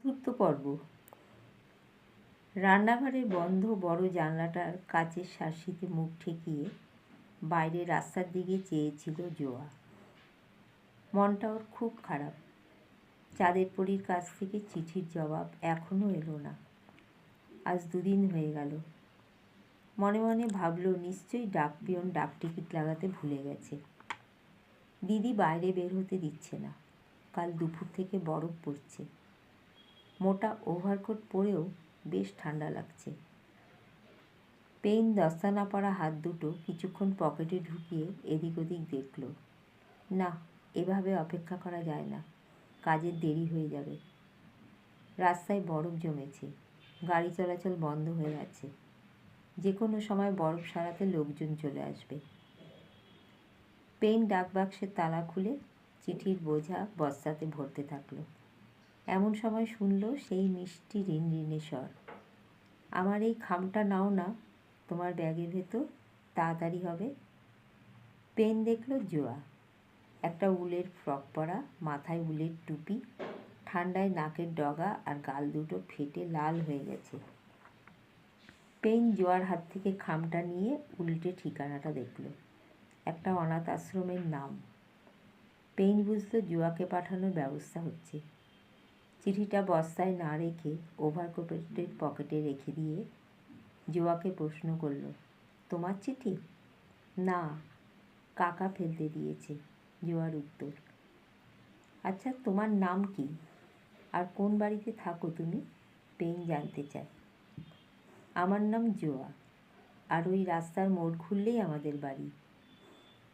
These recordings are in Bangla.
চতুর্থ পর্ব। রান্নাঘরের বন্ধ বড় জানলাটার কাচের শার্সিতে মুখ ঠেকিয়ে বাইরে রাস্তার দিকে চেয়েছিল জোয়া। মনটা ওর খুব খারাপ। চাঁদের পরীর কাছ থেকে চিঠির জবাব এখনও এলো না। আজ 2 দিন হয়ে গেল। মনে মনে ভাবল নিশ্চয়ই ডাকপিয়ন ডাক টিকিট লাগাতে ভুলে গেছে। দিদি বাইরে বের হতে দিচ্ছে না। কাল দুপুর থেকে বরফ পড়ছে। মোটা ওভারকোট পরেও বেশ ঠান্ডা লাগছে। পেইন দস্তানা পরা হাত দুটো কিছুক্ষণ পকেটে ঢুকিয়ে এদিক ওদিক দেখল। না, এভাবে অপেক্ষা করা যায় না। কাজের দেরি হয়ে যাবে। রাস্তায় বরফ জমেছে। গাড়ি চলাচল বন্ধ হয়ে আছে। যে কোনো সময় বরফ সারাতে লোকজন চলে আসবে। পেইন ডাকবাক্সের তালা খুলে চিঠির বোঝা বস্তাতে ভরতে থাকলো। এমন সময় শুনল সেই মিষ্টি রিনরিনে স্বর। আমার এই খামটা নাও না, তোমার ব্যাগের ভেতর, তাড়াতাড়ি হবে। পেন দেখল জোয়া। একটা উলের ফ্রক পরা, মাথায় উলের টুপি, ঠান্ডায় নাকের ডগা আর গাল দুটো ফেটে লাল হয়ে গেছে। পেন জোয়ার হাত থেকে খামটা নিয়ে উল্টে ঠিকানাটা দেখল। একটা অনাথ আশ্রমের নাম। পেন বুঝল জোয়াকে পাঠানোর ব্যবস্থা হচ্ছে। চিঠিটা বস্তায় না রেখে ওভারকোটের পকেটে রেখে দিয়ে জোয়াকে প্রশ্ন করল, তোমার চিঠি? না, কাকা ফেলতে দিয়েছে। জোয়ার উত্তর। আচ্ছা, তোমার নাম কি আর কোন বাড়িতে থাকো তুমি? পেইন জানতে চায়। আমার নাম জোয়া, আর ওই রাস্তার মোড় ঘুরলেই আমাদের বাড়ি।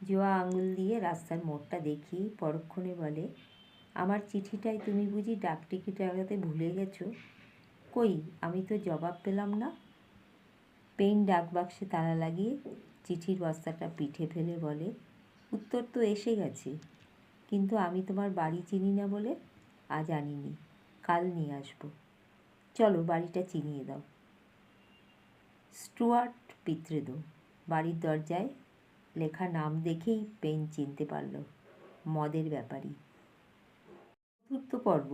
জোয়া আঙুল দিয়ে রাস্তার মোড়টা দেখিয়ে পরক্ষণে বলে, আমার চিঠিটায় তুমি বুঝি ডাক টিকিট লাগাতে ভুলে গেছো? কই, আমি তো জবাব পেলাম না। পেইন ডাকবাক্সে তালা লাগিয়ে চিঠির বস্তাটা পিঠে ফেলে বলে, উত্তর তো এসে গেছে, কিন্তু আমি তোমার বাড়ি চিনি না বলে আজ আনিনি। কাল নিয়ে আসবো। চলো, বাড়িটা চিনিয়ে দাও। স্টুয়ার্ট পিতৃদো। বাড়ির দরজায় লেখা নাম দেখেই পেইন চিনতে পারল, মদের ব্যাপারী। চতুর্থ পর্ব।